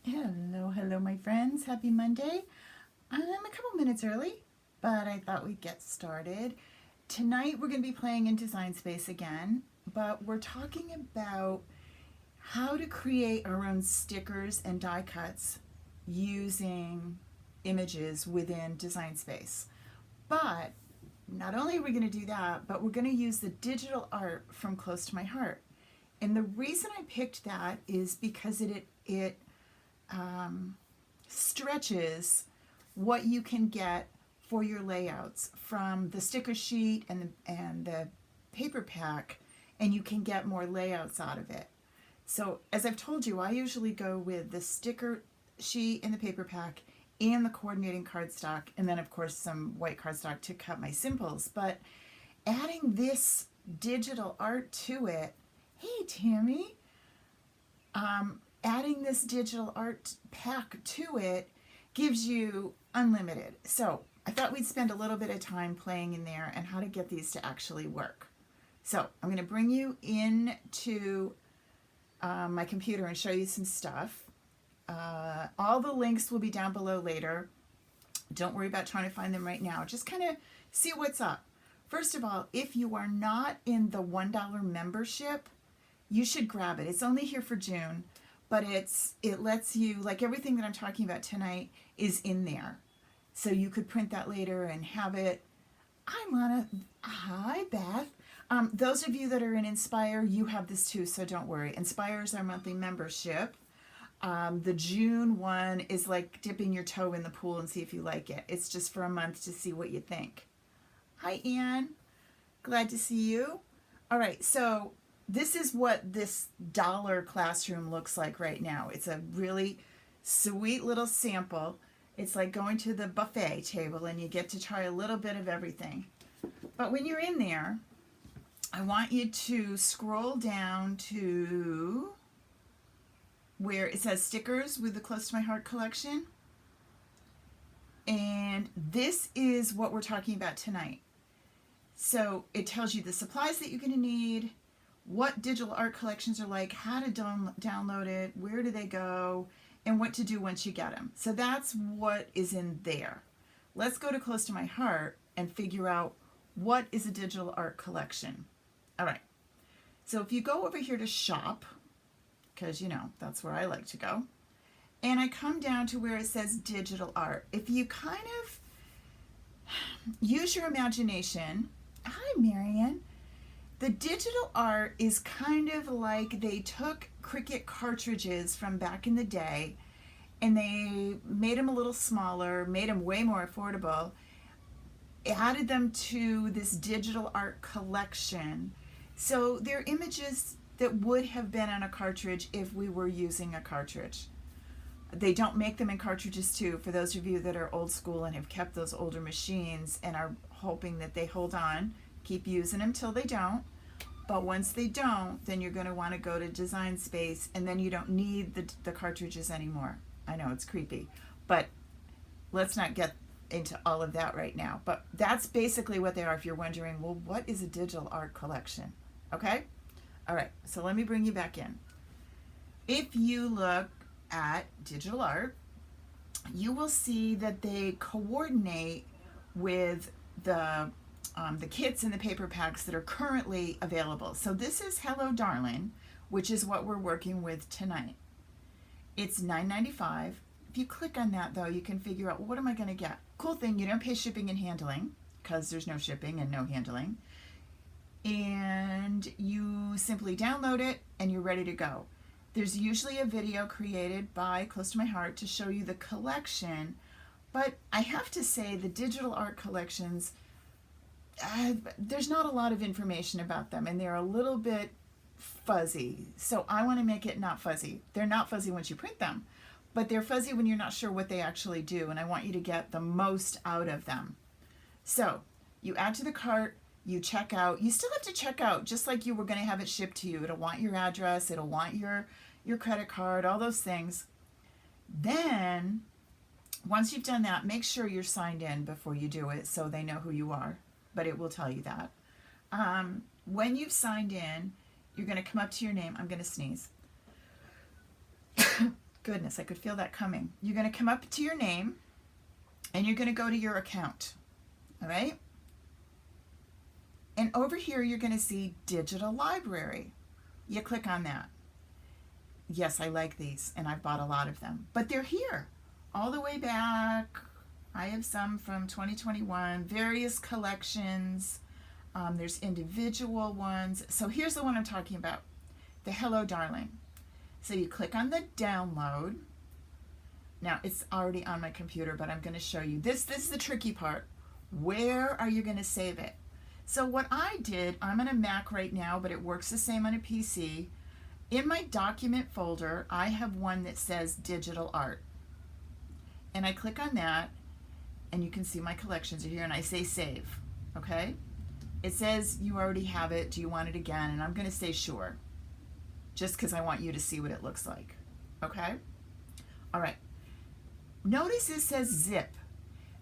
Hello, my friends. Happy Monday. I'm a couple minutes early, but I thought we'd get started. Tonight we're going to be playing in Design Space again, but we're talking about how to create our own stickers and die cuts using images within Design Space. But not only are we going to do that, but we're going to use the digital art from Close to My Heart. And the reason I picked that is because it stretches what you can get for your layouts from the sticker sheet and the paper pack, and you can get more layouts out of it. So as I've told you, I usually go with the sticker sheet and the paper pack and the coordinating cardstock, and then of course some white cardstock to cut my simples. But adding this digital art to it, hey Tammy, adding this digital art pack to it gives you unlimited. So I thought we'd spend a little bit of time playing in there and how to get these to actually work. So I'm going to bring you into my computer and show you some stuff. All the links will be down below later. Don't worry about trying to find them right now. Just kind of see what's up. First of all, if you are not in the $1 membership, you should grab it. It's only here for June, but it lets you, like everything that I'm talking about tonight is in there. So you could print that later and have it. Hi Beth. Those of you that are in Inspire, you have this too, so don't worry. Inspire is our monthly membership. The June one is like dipping your toe in the pool and see if you like it. It's just for a month to see what you think. Hi Anne, glad to see you. All right, so this is what this dollar classroom looks like right now. It's a really sweet little sample. It's like going to the buffet table and you get to try a little bit of everything. But when you're in there, I want you to scroll down to where it says stickers with the Close to My Heart collection. And this is what we're talking about tonight. So it tells you the supplies that you're going to need, what digital art collections are like, how to download it, where do they go, and what to do once you get them. So that's what is in there. Let's go to Close to My Heart and figure out what is a digital art collection. All right. So if you go over here to shop, because you know that's where I like to go, and I come down to where it says digital art. If you kind of use your imagination, hi Marian, the digital art is kind of like they took Cricut cartridges from back in the day and they made them a little smaller, made them way more affordable, added them to this digital art collection. So they're images that would have been on a cartridge if we were using a cartridge. They don't make them in cartridges too, for those of you that are old school and have kept those older machines and are hoping that they hold on. Keep using them till they don't. But once they don't, then you're going to want to go to Design Space, and then you don't need the cartridges anymore. I know it's creepy, but let's not get into all of that right now. But that's basically what they are if you're wondering, well, what is a digital art collection? Okay? All right, so let me bring you back in. If you look at digital art, you will see that they coordinate with the kits and the paper packs that are currently available. So this is Hello Darlin, which is what we're working with tonight. It's $9.95. If you click on that though, you can figure out, well, what am I going to get? Cool thing, you don't pay shipping and handling because there's no shipping and no handling. And you simply download it and you're ready to go. There's usually a video created by Close to My Heart to show you the collection, but I have to say the digital art collections, there's not a lot of information about them and they're a little bit fuzzy. So I want to make it not fuzzy. They're not fuzzy once you print them, but they're fuzzy when you're not sure what they actually do, and I want you to get the most out of them. So you add to the cart, you check out. You still have to check out just like you were going to have it shipped to you. It'll want your address, it'll want your credit card, all those things. Then once you've done that, make sure you're signed in before you do it so they know who you are, but it will tell you that. When you've signed in, you're going to come up to your name. I'm going to sneeze. Goodness, I could feel that coming. You're going to come up to your name and you're going to go to your account. All right? And over here, you're going to see Digital Library. You click on that. Yes, I like these, and I've bought a lot of them. But they're here all the way back. I have some from 2021, various collections. There's individual ones. So here's the one I'm talking about, the Hello Darlin. So you click on the download. Now, it's already on my computer, but I'm going to show you. This is the tricky part. Where are you going to save it? So what I did, I'm on a Mac right now, but it works the same on a PC. In my document folder, I have one that says digital art. And I click on that, and you can see my collections are here, and I say save, okay? It says you already have it. Do you want it again? And I'm going to say sure, just because I want you to see what it looks like, okay? All right. Notice it says zip.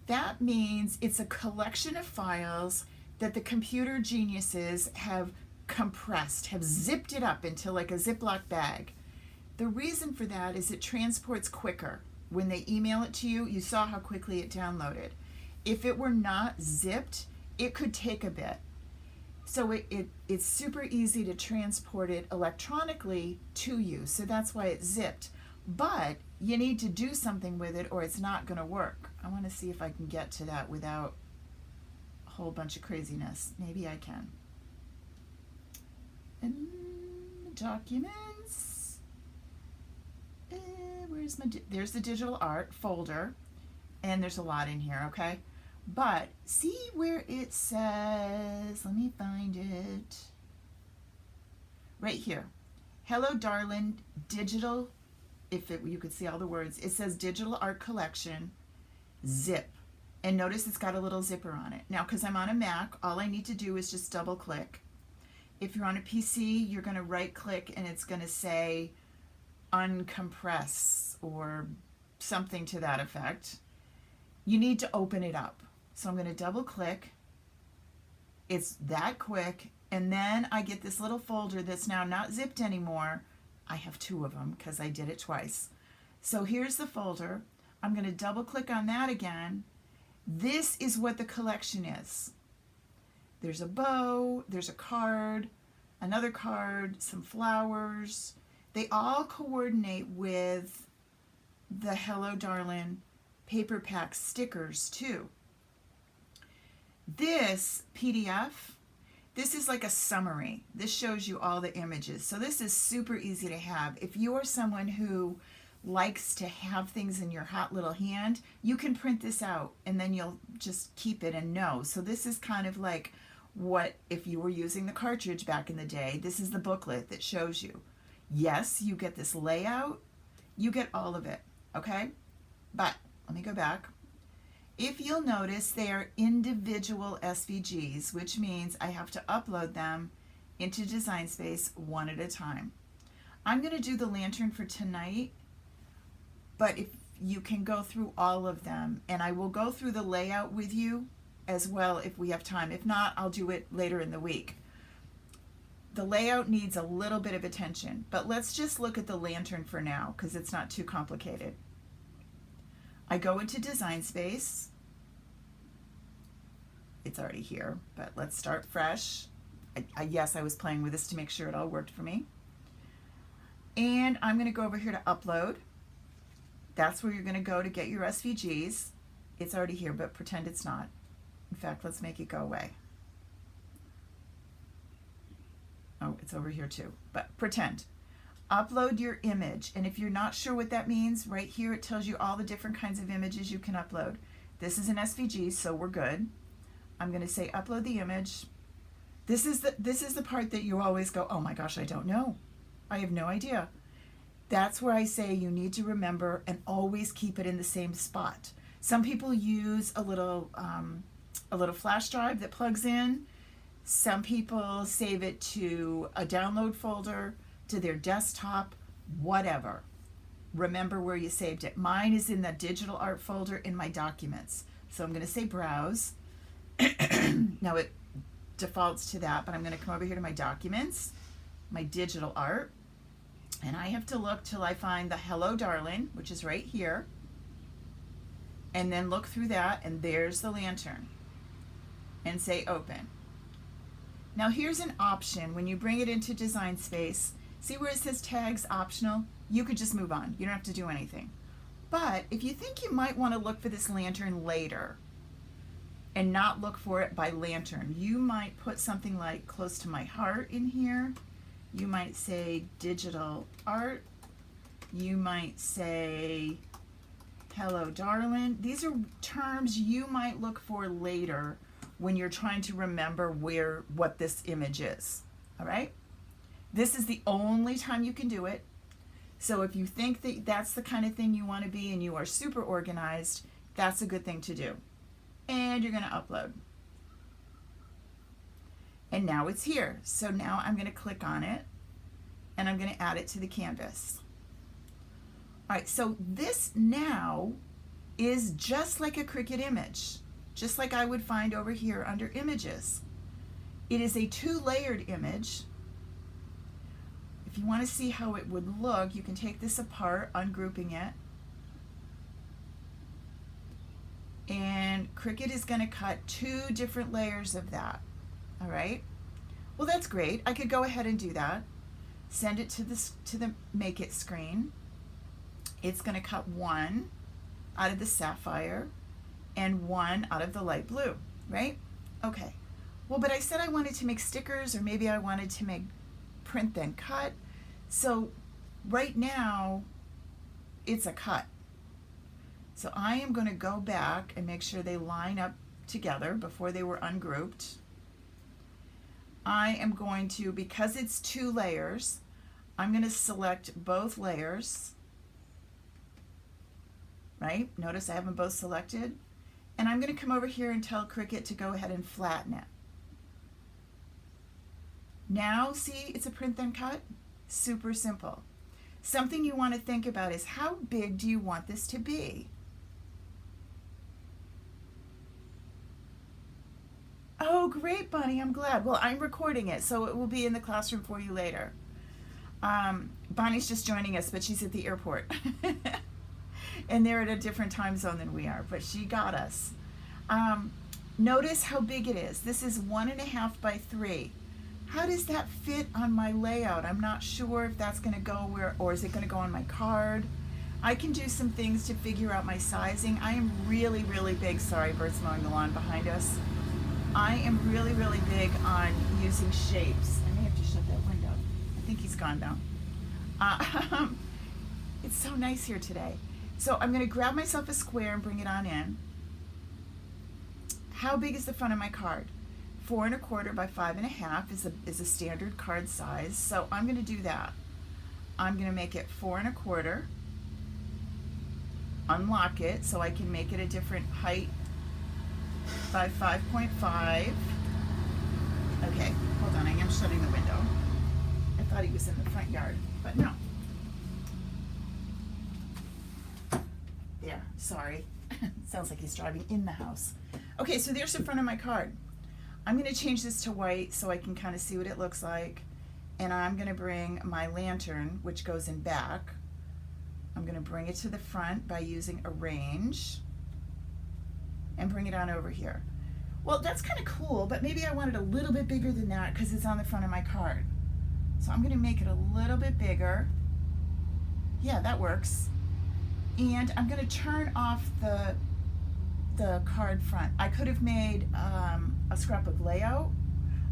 That means it's a collection of files that the computer geniuses have compressed, have zipped it up into like a Ziploc bag. The reason for that is it transports quicker. When they email it to you, you saw how quickly it downloaded. If it were not zipped, it could take a bit. So it's super easy to transport it electronically to you. So that's why it's zipped. But you need to do something with it or it's not going to work. I want to see if I can get to that without a whole bunch of craziness. Maybe I can. And documents. Where's my, there's the digital art folder. And there's a lot in here, okay? But see where it says, let me find it. Right here. Hello Darlin Digital, you could see all the words. It says Digital Art Collection, zip. And notice it's got a little zipper on it. Now, because I'm on a Mac, all I need to do is just double click. If you're on a PC, you're going to right click and it's going to say uncompress or something to that effect. You need to open it up. So I'm going to double click. It's that quick. And then I get this little folder that's now not zipped anymore. I have two of them because I did it twice. So here's the folder. I'm going to double click on that again. This is what the collection is. There's a bow, there's a card, another card, some flowers. They all coordinate with the Hello Darlin paper pack stickers too. This PDF, this is like a summary. This shows you all the images. So this is super easy to have. If you are someone who likes to have things in your hot little hand, you can print this out and then you'll just keep it and know. So this is kind of like what if you were using the cartridge back in the day. This is the booklet that shows you. Yes, you get this layout. You get all of it, okay? But let me go back. If you'll notice, they are individual SVGs, which means I have to upload them into Design Space one at a time. I'm going to do the lantern for tonight, but if you can go through all of them, and I will go through the layout with you as well if we have time. If not, I'll do it later in the week. The layout needs a little bit of attention, but let's just look at the lantern for now because it's not too complicated. I go into Design Space. It's already here, but let's start fresh. Yes, I was playing with this to make sure it all worked for me. And I'm going to go over here to Upload. That's where you're going to go to get your SVGs. It's already here, but pretend it's not. In fact, let's make it go away. Oh, it's over here too, but pretend. Upload your image, and if you're not sure what that means, right here it tells you all the different kinds of images you can upload. This is an SVG, so we're good. I'm going to say upload the image. This is the part that you always go, oh my gosh, I don't know. I have no idea. That's where I say you need to remember and always keep it in the same spot. Some people use a little flash drive that plugs in. Some people save it to a download folder, to their desktop, whatever. Remember where you saved it. Mine is in the digital art folder in my documents. So I'm going to say browse. Now it defaults to that, but I'm going to come over here to my documents, my digital art. And I have to look till I find the Hello Darlin, which is right here, and then look through that, and there's the lantern, and say open. Now here's an option when you bring it into Design Space. See where it says tags optional? You could just move on. You don't have to do anything. But if you think you might want to look for this lantern later and not look for it by lantern, you might put something like close to my heart in here. You might say digital art. You might say Hello Darlin. These are terms you might look for later when you're trying to remember what this image is. All right? This is the only time you can do it. So if you think that that's the kind of thing you want to be and you are super organized, that's a good thing to do. And you're going to upload. And now it's here. So now I'm going to click on it and I'm going to add it to the canvas. All right, so this now is just like a Cricut image, just like I would find over here under images. It is a 2-layered image. If you want to see how it would look, you can take this apart, ungrouping it. And Cricut is going to cut 2 different layers of that. All right. Well, that's great. I could go ahead and do that. Send it to the Make It screen. It's going to cut 1 out of the sapphire and 1 out of the light blue, right? Okay. Well, but I said I wanted to make stickers, or maybe I wanted to make print then cut. So right now it's a cut. So I am going to go back and make sure they line up together before they were ungrouped. I am going to, because it's 2 layers, I'm going to select both layers, right? Notice I have them both selected. And I'm going to come over here and tell Cricut to go ahead and flatten it. Now, see, it's a print then cut. Super simple. Something you want to think about is, how big do you want this to be? Oh, great, Bunny, I'm glad. Well, I'm recording it, so it will be in the classroom for you later. Bonnie's just joining us, but she's at the airport. And they're at a different time zone than we are, but she got us. Notice how big it is. This is 1.5 by 3. How does that fit on my layout? I'm not sure if that's going to go where, or is it going to go on my card? I can do some things to figure out my sizing. I am really, really big. Sorry, birds mowing the lawn behind us. I am really, really big on using shapes. I may have to shut that window. I think he's gone now. It's so nice here today. So I'm going to grab myself a square and bring it on in. How big is the front of my card? 4.25 by 5.5 is a standard card size. So I'm going to do that. I'm going to make it 4.25. Unlock it so I can make it a different height by 5.5. Okay, hold on, I am shutting the window. I thought he was in the front yard, but no. There, sorry. Sounds like he's driving in the house. Okay, so there's the front of my card. I'm going to change this to white so I can kind of see what it looks like. And I'm going to bring my lantern, which goes in back. I'm going to bring it to the front by using Arrange and bring it on over here. Well, that's kind of cool, but maybe I want it a little bit bigger than that because it's on the front of my card. So I'm going to make it a little bit bigger. Yeah, that works. And I'm going to turn off the card front. I could have made a scrapbook layout.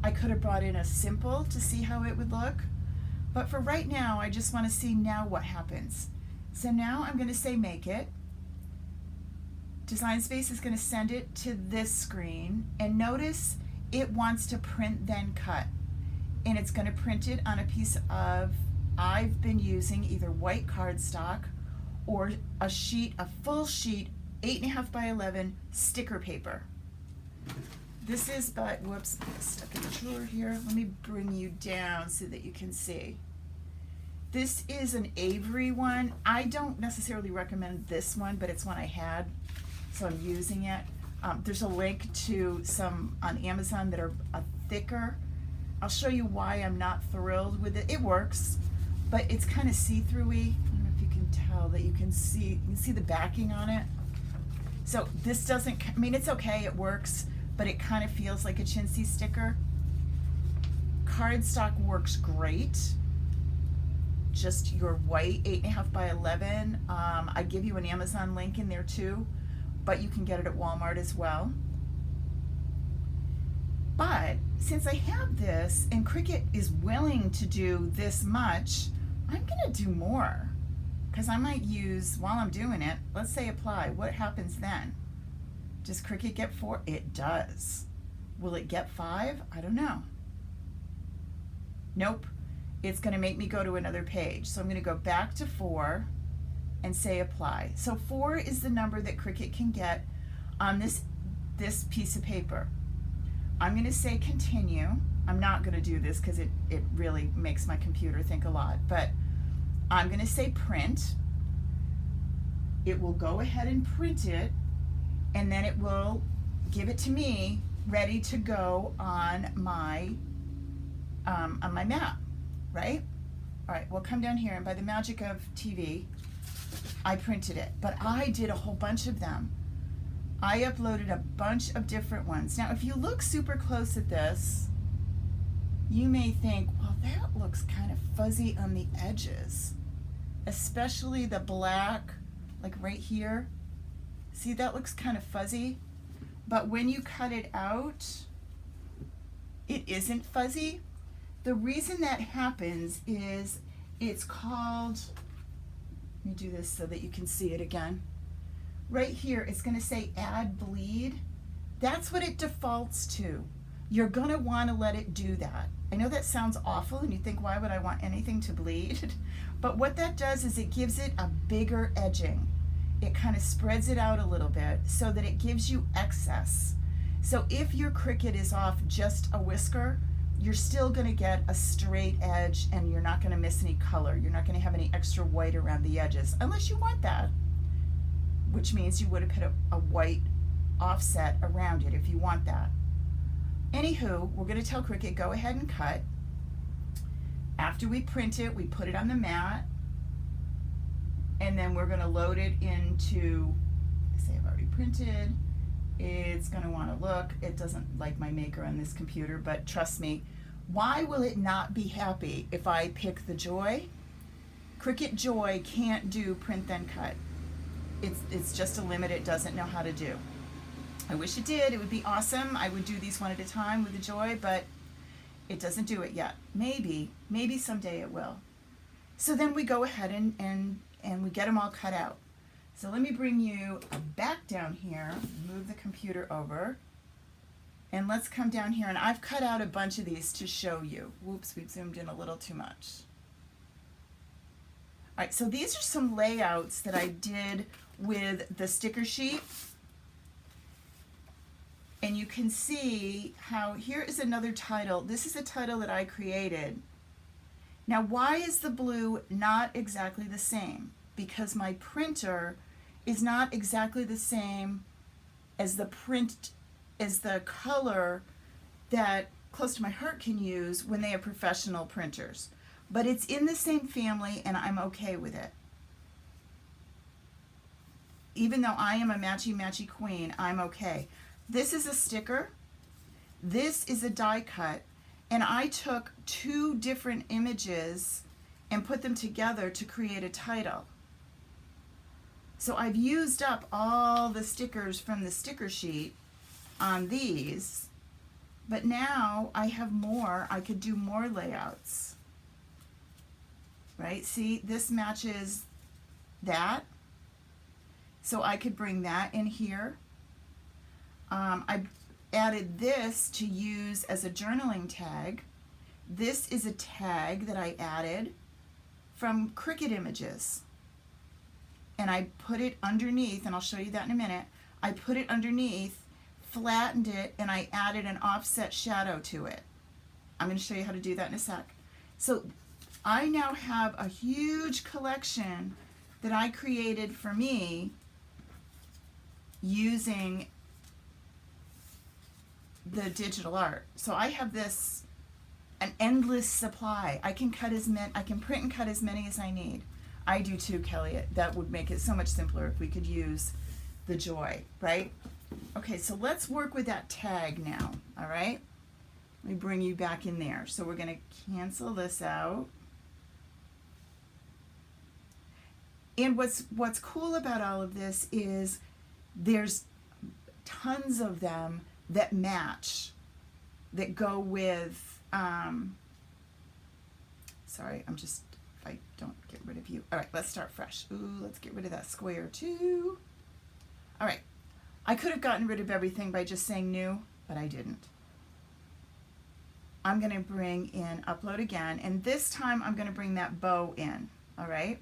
I could have brought in a simple to see how it would look. But for right now, I just want to see now what happens. So now I'm going to say make it. Design Space is going to send it to this screen. And notice it wants to print then cut. And it's going to print it on a piece of, I've been using either white cardstock or a full sheet, 8.5 by 11 sticker paper. This is by, whoops, stuck in the drawer here. Let me bring you down so that you can see. This is an Avery one. I don't necessarily recommend this one, but it's one I had, so I'm using it. There's a link to some on Amazon that are thicker. I'll show you why I'm not thrilled with it. It works, but it's kind of see-through-y. I don't know if you can tell that you can see the backing on it. So this doesn't, I mean, it's okay, it works, but it kind of feels like a chintzy sticker. Cardstock works great. Just your white 8.5 by 11. I give you an Amazon link in there too, but you can get it at Walmart as well. But since I have this and Cricut is willing to do this much, I'm gonna do more, because I might use, while I'm doing it, let's say apply. What happens then? Does Cricut get 4? It does. Will it get 5? I don't know. Nope. It's going to make me go to another page. So I'm going to go back to 4 and say apply. So 4 is the number that Cricut can get on this piece of paper. I'm going to say continue. I'm not going to do this because it really makes my computer think a lot, but I'm going to say print. It will go ahead and print it, and then it will give it to me ready to go on my map, right? All right, we'll come down here, and by the magic of TV, I printed it, but I did a whole bunch of them. I uploaded a bunch of different ones. Now, if you look super close at this, you may think, well, that looks kind of fuzzy on the edges, especially the black, like right here. See, that looks kind of fuzzy, but when you cut it out, it isn't fuzzy. The reason that happens is it's called, let me do this so that you can see it again. Right here, it's going to say add bleed. That's what it defaults to. You're going to want to let it do that. I know that sounds awful and you think, why would I want anything to bleed? But what that does is it gives it a bigger edging. It kind of spreads it out a little bit so that it gives you excess. So if your Cricut is off just a whisker, you're still going to get a straight edge and you're not going to miss any color. You're not going to have any extra white around the edges, unless you want that, which means you would have put a white offset around it if you want that. Anywho, we're going to tell Cricut, go ahead and cut. After we print it, we put it on the mat, and then we're going to load it into, say I've already printed. It's going to want to look. It doesn't like my maker on this computer, but trust me, why will it not be happy if I pick the Joy? Cricut Joy can't do print then cut. It's just a limit it doesn't know how to do. I wish it did. It would be awesome. I would do these one at a time with the Joy, but it doesn't do it yet. Maybe someday it will. So then we go ahead and we get them all cut out. So let me bring you back down here, move the computer over, and let's come down here. And I've cut out a bunch of these to show you. Whoops, we've zoomed in a little too much. All right, so these are some layouts that I did with the sticker sheet. And you can see how here is another title. This is a title that I created. Now, why is the blue not exactly the same? Because my printer is not exactly the same as the color that Close to My Heart can use when they have professional printers. But it's in the same family and I'm okay with it. Even though I am a matchy-matchy queen, I'm okay. This is a sticker. This is a die cut. And I took 2 different images and put them together to create a title. So I've used up all the stickers from the sticker sheet on these, but now I have more. I could do more layouts, right? See, this matches that. So I could bring that in here. I added this to use as a journaling tag. This is a tag that I added from Cricut Images. And I put it underneath, and I'll show you that in a minute. I put it underneath, flattened it, and I added an offset shadow to it. I'm going to show you how to do that in a sec. So I now have a huge collection that I created for me using the digital art. So I have this an endless supply. I can print and cut as many as I need. I do too, Kelly. That would make it so much simpler if we could use the joy, right? Okay, so let's work with that tag now, all right? Let me bring you back in there. So we're going to cancel this out. And what's cool about all of this is there's tons of them that match, that go with, sorry, if I don't get rid of you. All right, let's start fresh. Ooh, let's get rid of that square too. All right, I could have gotten rid of everything by just saying new, but I didn't. I'm going to bring in upload again, and this time I'm going to bring that bow in, all right?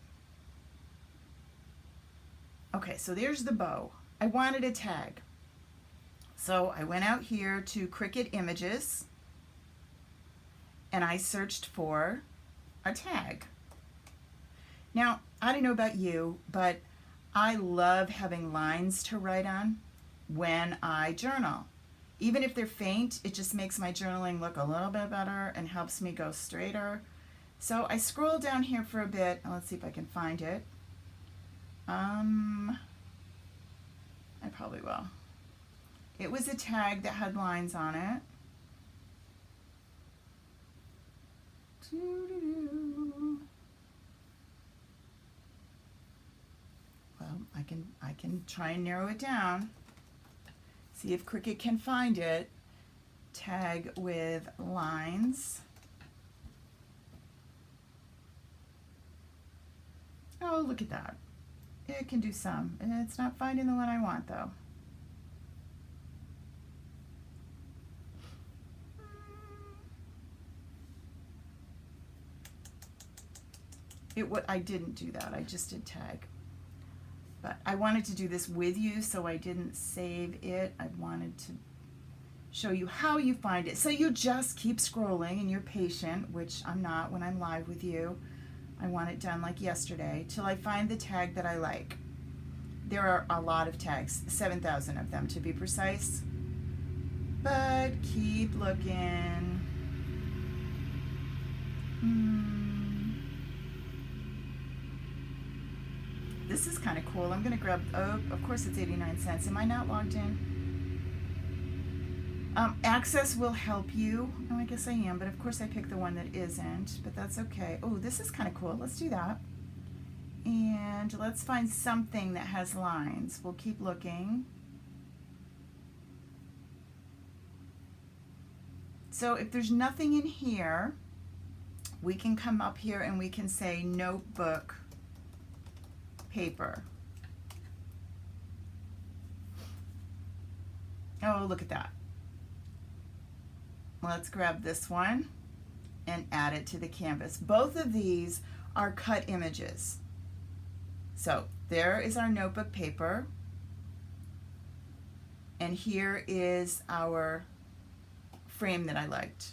Okay, so there's the bow. I wanted a tag. So I went out here to Cricut Images, and I searched for a tag. Now, I don't know about you, but I love having lines to write on when I journal. Even if they're faint, it just makes my journaling look a little bit better and helps me go straighter. So I scroll down here for a bit, and let's see if I can find it. I probably will. It was a tag that had lines on it. Well, I can try and narrow it down. See if Cricut can find it. Tag with lines. Oh, look at that. It can do some. It's not finding the one I want though. I didn't do that. I just did tag. But I wanted to do this with you, so I didn't save it. I wanted to show you how you find it. So you just keep scrolling and you're patient, which I'm not when I'm live with you. I want it done like yesterday, till I find the tag that I like. There are a lot of tags, 7,000 of them to be precise. But keep looking. This is kind of cool. I'm going to grab, oh, of course it's 89 cents. Am I not logged in? Access will help you. Oh, I guess I am, but of course I picked the one that isn't, but that's okay. Oh, this is kind of cool. Let's do that. And let's find something that has lines. We'll keep looking. So if there's nothing in here, we can come up here and we can say notebook paper. Oh, look at that. Let's grab this one and add it to the canvas. Both of these are cut images. So there is our notebook paper, and here is our frame that I liked.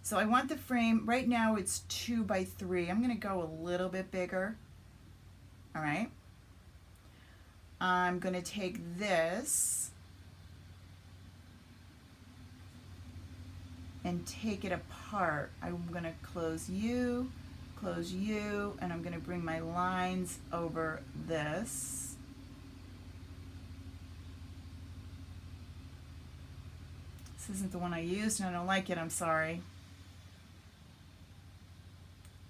So I want the frame, right now it's 2 by 3. I'm going to go a little bit bigger. All right. I'm going to take this and take it apart. I'm going to close you, and I'm going to bring my lines over this. This isn't the one I used and I don't like it, I'm sorry.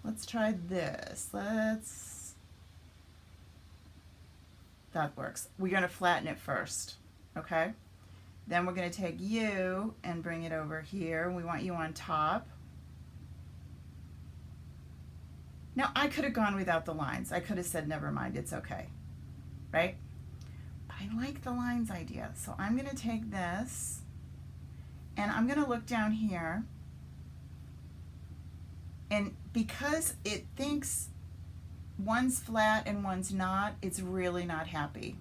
Let's try this. That works. We're going to flatten it first, okay? Then we're going to take you and bring it over here. We want you on top. Now, I could have gone without the lines. I could have said, never mind, it's okay, right? But I like the lines idea. So I'm going to take this, and I'm going to look down here. And because it thinks one's flat and one's not, it's really not happy.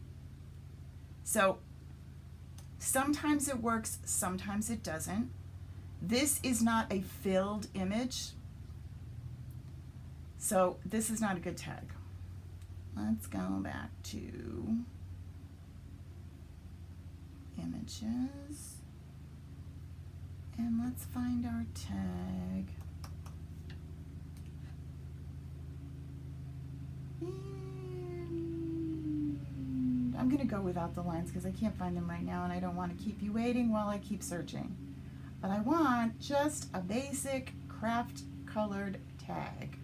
So sometimes it works, sometimes it doesn't. This is not a filled image, so this is not a good tag. Let's go back to images And let's find our tag. And I'm going to go without the lines because I can't find them right now and I don't want to keep you waiting while I keep searching. But I want just a basic craft colored tag,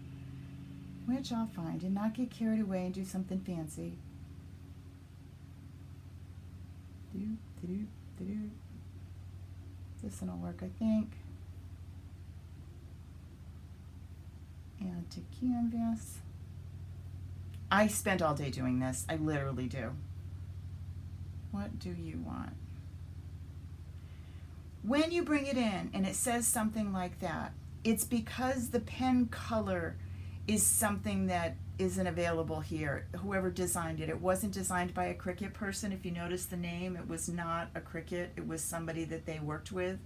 which I'll find and not get carried away and do something fancy. This one will work, I think. Add to canvas. I spent all day doing this. I literally do. What do you want? When you bring it in and it says something like that, it's because the pen color is something that isn't available here. Whoever designed it, it wasn't designed by a Cricut person. If you notice the name, it was not a Cricut. It was somebody that they worked with.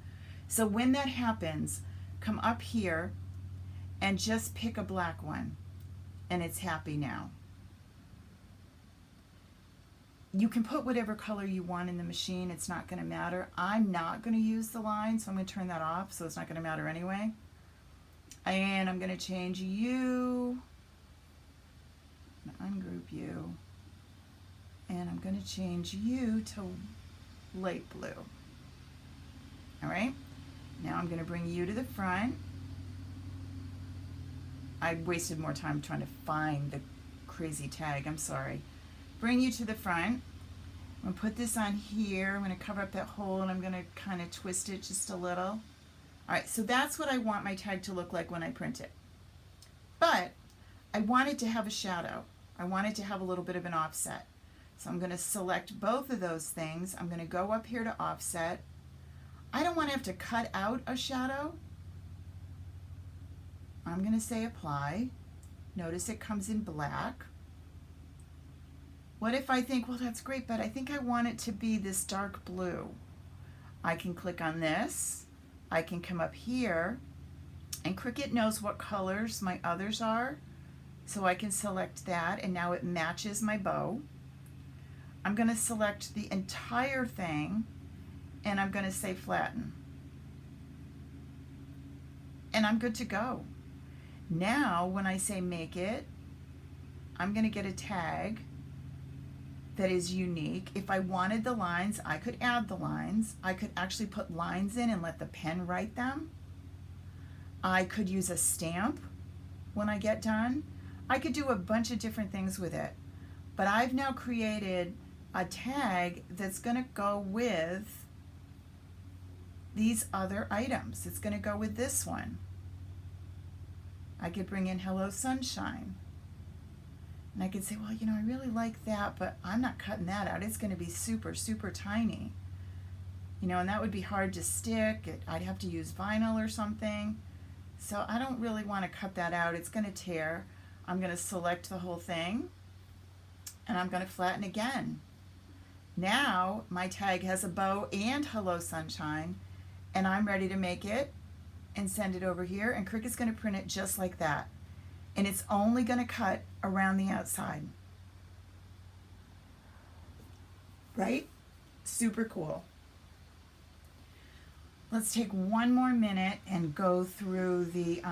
So when that happens, come up here and just pick a black one, and it's happy now. You can put whatever color you want in the machine. It's not going to matter. I'm not going to use the line, so I'm going to turn that off, so it's not going to matter anyway. And I'm going to change you, ungroup you, and I'm going to change you to light blue. All right, now I'm going to bring you to the front. I wasted more time trying to find the crazy tag, I'm sorry. Bring you to the front. I'm going to put this on here. I'm going to cover up that hole and I'm going to kind of twist it just a little. All right, so that's what I want my tag to look like when I print it. But I want it to have a shadow. I want it to have a little bit of an offset. So I'm going to select both of those things. I'm going to go up here to offset. I don't want to have to cut out a shadow. I'm going to say apply. Notice it comes in black. What if I think, well, that's great, but I think I want it to be this dark blue. I can click on this. I can come up here, and Cricut knows what colors my others are, so I can select that, and now it matches my bow. I'm going to select the entire thing, and I'm going to say flatten. And I'm good to go. Now, when I say make it, I'm going to get a tag that is unique. If I wanted the lines, I could add the lines. I could actually put lines in and let the pen write them. I could use a stamp when I get done. I could do a bunch of different things with it. But I've now created a tag that's going to go with these other items. It's going to go with this one. I could bring in Hello Sunshine. And I could say, well, you know, I really like that, but I'm not cutting that out. It's going to be super, super tiny. You know, and that would be hard to stick. I'd have to use vinyl or something. So I don't really want to cut that out. It's going to tear. I'm going to select the whole thing, and I'm going to flatten again. Now my tag has a bow and Hello Sunshine, and I'm ready to make it and send it over here, and Cricut's going to print it just like that. And it's only going to cut around the outside. Right? Super cool. Let's take one more minute and go through the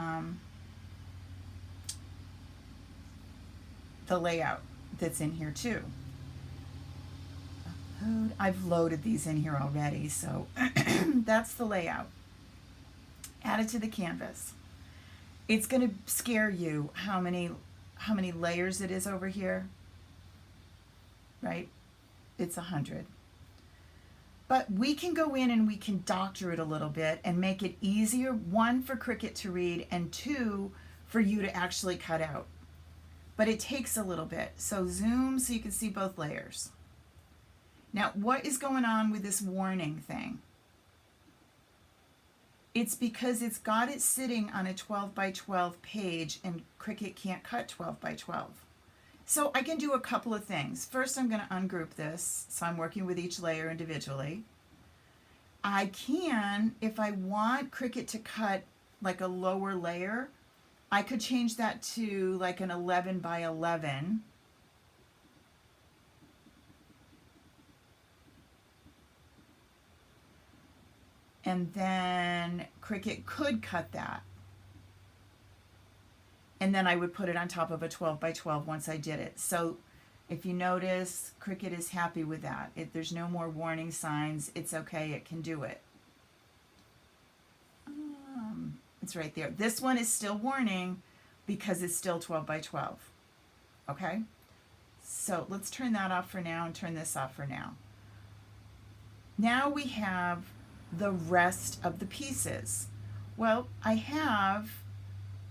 layout that's in here too. I've loaded these in here already, so that's the layout. Add it to the canvas. It's going to scare you how many layers it is over here, right? It's 100. But we can go in and we can doctor it a little bit and make it easier, one, for Cricut to read, and two, for you to actually cut out. But it takes a little bit. So zoom so you can see both layers. Now, what is going on with this warning thing? It's because it's got it sitting on a 12 by 12 page and Cricut can't cut 12 by 12. So I can do a couple of things. First, I'm going to ungroup this, so I'm working with each layer individually. I can, if I want Cricut to cut like a lower layer, I could change that to like an 11 by 11. And then Cricut could cut that. And then I would put it on top of a 12 by 12 once I did it. So if you notice, Cricut is happy with that. There's no more warning signs. It's okay, it can do it. It's right there. This one is still warning because it's still 12 by 12. Okay? So let's turn that off for now and turn this off for now. Now we have the rest of the pieces. Well, I have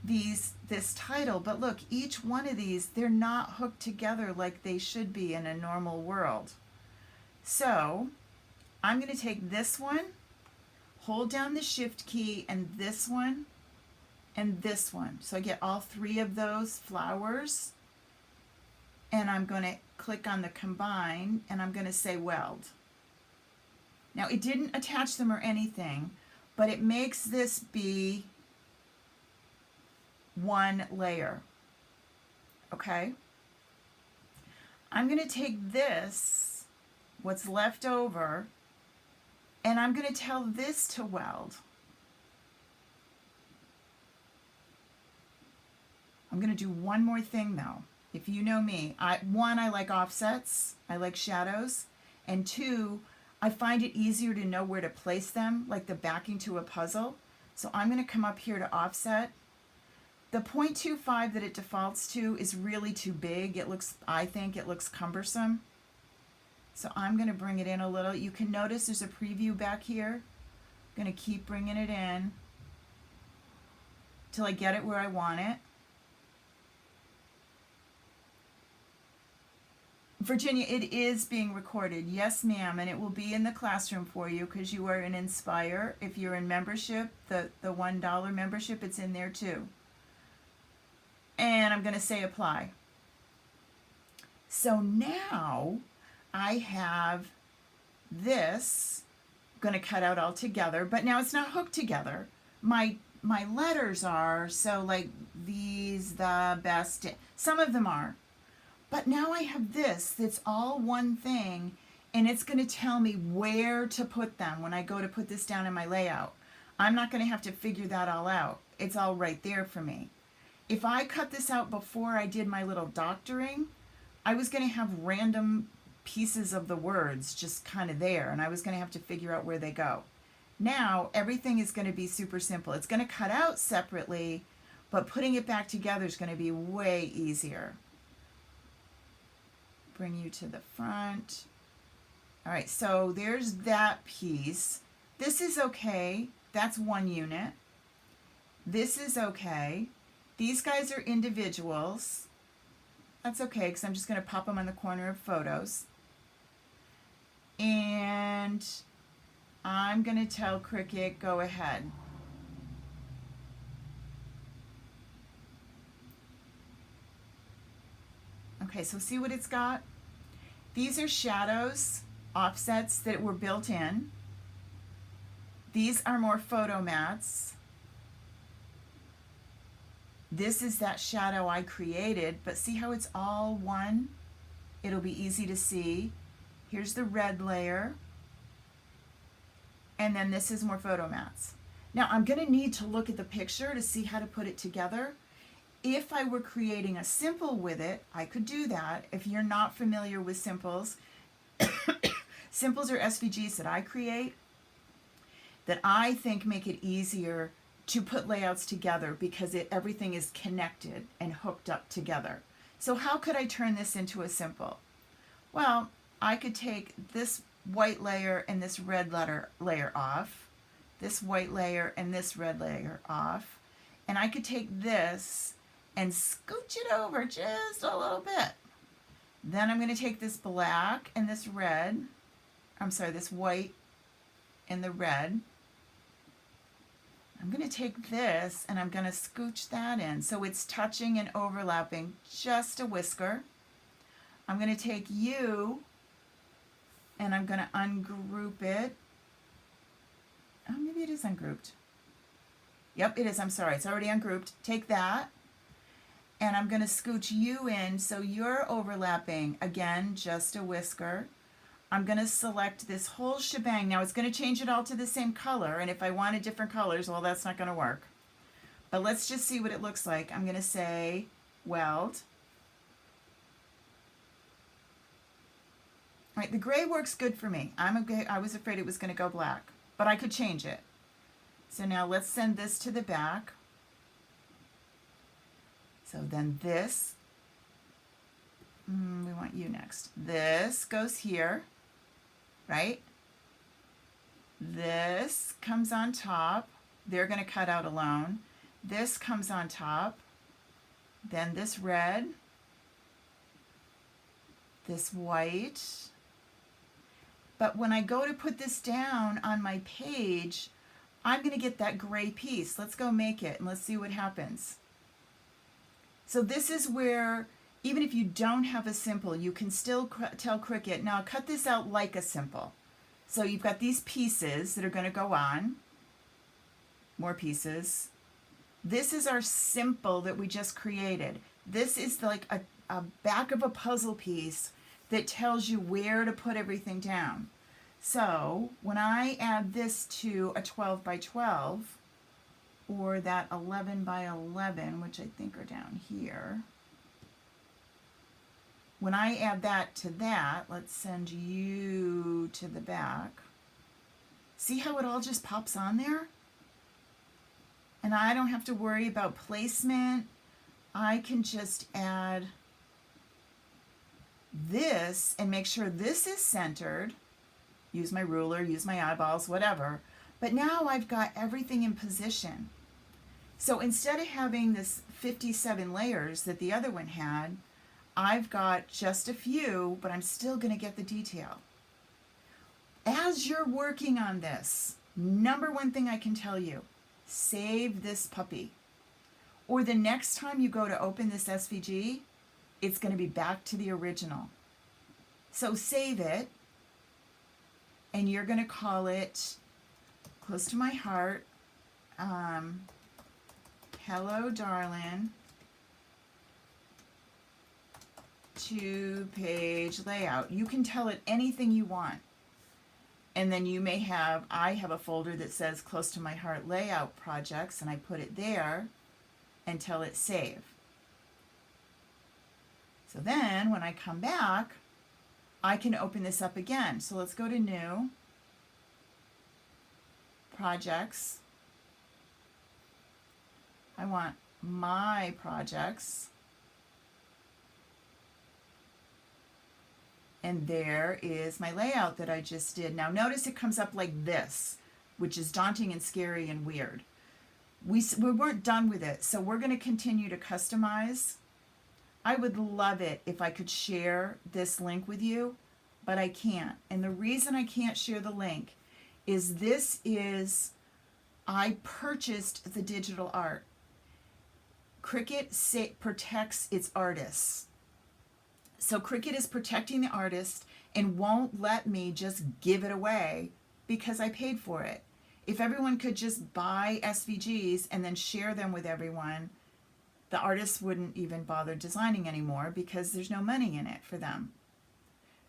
this title, but look, each one of these, they're not hooked together like they should be in a normal world. So I'm going to take this one, hold down the shift key, and this one, and this one. So I get all three of those flowers, and I'm going to click on the combine, and I'm going to say weld. Now it didn't attach them or anything, but it makes this be one layer. Okay? I'm going to take this, what's left over, and I'm going to tell this to weld. I'm going to do one more thing though. If you know me, I like offsets, I like shadows, and two, I find it easier to know where to place them, like the backing to a puzzle. So I'm going to come up here to offset. The 0.25 that it defaults to is really too big. I think it looks cumbersome. So I'm going to bring it in a little. You can notice there's a preview back here. I'm going to keep bringing it in till I get it where I want it. Virginia, it is being recorded. Yes, ma'am, and it will be in the classroom for you because you are in Inspire. If you're in membership, the $1 membership, it's in there too. And I'm going to say apply. So now I have this, going to cut out all together, but now it's not hooked together. My letters are, so like these, the best, some of them are. But now I have this that's all one thing, and it's going to tell me where to put them when I go to put this down in my layout. I'm not going to have to figure that all out. It's all right there for me. If I cut this out before I did my little doctoring, I was going to have random pieces of the words just kind of there, and I was going to have to figure out where they go. Now, everything is going to be super simple. It's going to cut out separately, but putting it back together is going to be way easier. Bring you to the front. All right, so there's that piece. This is okay. That's one unit. This is okay. These guys are individuals. That's okay, because I'm just going to pop them on the corner of photos. And I'm going to tell Cricut, go ahead. Okay, so see what it's got? These are shadows, offsets that were built in. These are more photo mats. This is that shadow I created, but see how it's all one? It'll be easy to see. Here's the red layer. And then this is more photo mats. Now I'm going to need to look at the picture to see how to put it together. If I were creating a simple with it, I could do that. If you're not familiar with simples, simples are SVGs that I create that I think make it easier to put layouts together because everything is connected and hooked up together. So how could I turn this into a simple? Well, I could take this white layer and this red layer off, this white layer and this red layer off, and I could take this and scooch it over just a little bit. Then I'm going to take this black and this red, this white and the red. I'm going to take this and I'm going to scooch that in so it's touching and overlapping just a whisker. I'm going to take you and I'm going to ungroup it. Oh, maybe it is ungrouped. Yep, it is. I'm sorry. It's already ungrouped. Take that. And I'm going to scooch you in so you're overlapping, again, just a whisker. I'm going to select this whole shebang. Now it's going to change it all to the same color, and if I wanted different colors, well, that's not going to work. But let's just see what it looks like. I'm going to say weld. All right, the gray works good for me. I was afraid it was going to go black, but I could change it. So now let's send this to the back. So then this, we want you next. This goes here, right? This comes on top. They're going to cut out alone. This comes on top. Then this red, this white. But when I go to put this down on my page, I'm going to get that gray piece. Let's go make it and let's see what happens. So this is where, even if you don't have a simple, you can still tell Cricut, now cut this out like a simple. So you've got these pieces that are going to go on. More pieces. This is our simple that we just created. This is like a back of a puzzle piece that tells you where to put everything down. So when I add this to a 12 by 12, or that 11 by 11, which I think are down here, when I add that to that, let's send you to the back. See how it all just pops on there? And I don't have to worry about placement. I can just add this and make sure this is centered. Use my ruler, use my eyeballs, whatever. But now I've got everything in position. So instead of having this 57 layers that the other one had, I've got just a few, but I'm still going to get the detail. As you're working on this, number one thing I can tell you, save this puppy. Or the next time you go to open this SVG, it's going to be back to the original. So save it, and you're going to call it, close to my heart, Hello Darlin, 2-page layout. You can tell it anything you want. And then you may have, I have a folder that says close to my heart layout projects, and I put it there and tell it save. So then when I come back, I can open this up again. So let's go to new, projects. I want my projects. And there is my layout that I just did. Now notice it comes up like this, which is daunting and scary and weird. We weren't done with it, so we're going to continue to customize. I would love it if I could share this link with you, but I can't. And the reason I can't share the link is I purchased the digital art. Cricut protects its artists. So Cricut is protecting the artist and won't let me just give it away because I paid for it. If everyone could just buy SVGs and then share them with everyone, the artists wouldn't even bother designing anymore because there's no money in it for them.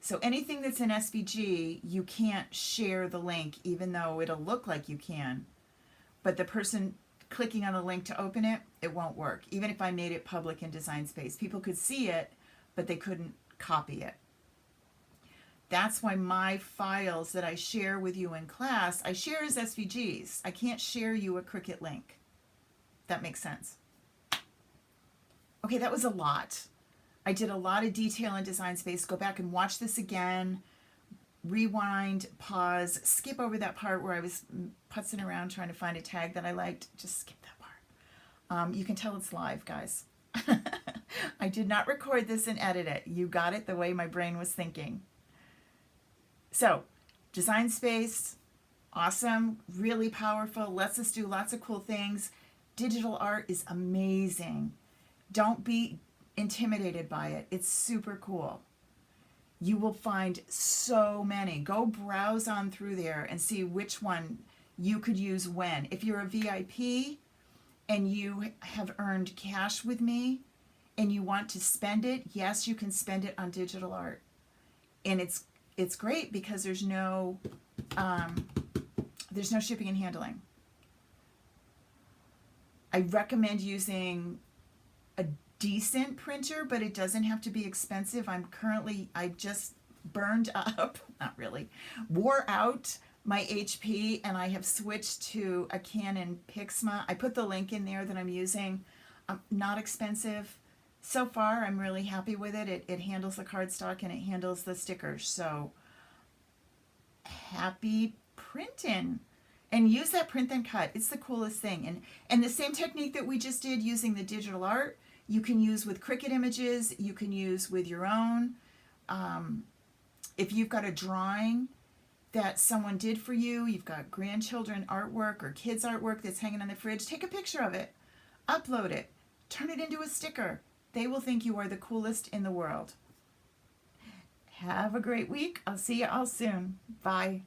So anything that's in SVG, you can't share the link, even though it'll look like you can. But the person clicking on the link to open it, it won't work. Even if I made it public in Design Space, people could see it, but they couldn't copy it. That's why my files that I share with you in class, I share as SVGs. I can't share you a Cricut link. That makes sense. Okay, that was a lot. I did a lot of detail in Design Space. Go back and watch this again. Rewind, pause, skip over that part where I was putzing around trying to find a tag that I liked. Just skip that part. You can tell it's live, guys. I did not record this and edit it. You got it the way my brain was thinking. So, Design Space, awesome, really powerful, lets us do lots of cool things. Digital art is amazing. Don't be intimidated by it. It's super cool. You will find so many. Go browse on through there and see which one you could use when. If you're a VIP and you have earned cash with me and you want to spend it, yes, you can spend it on digital art. And it's great because there's no shipping and handling. I recommend using a decent printer, but it doesn't have to be expensive. I just burned up, not really, wore out my HP, and I have switched to a Canon Pixma. I put the link in there that I'm using. Not expensive. So far, I'm really happy with it. It handles the cardstock and it handles the stickers. So happy printing. And use that print then cut. It's the coolest thing. And the same technique that we just did using the digital art, you can use with Cricut images. You can use with your own. If you've got a drawing that someone did for you, you've got grandchildren artwork or kids artwork that's hanging on the fridge, take a picture of it, upload it, turn it into a sticker. They will think you are the coolest in the world. Have a great week. I'll see you all soon. Bye.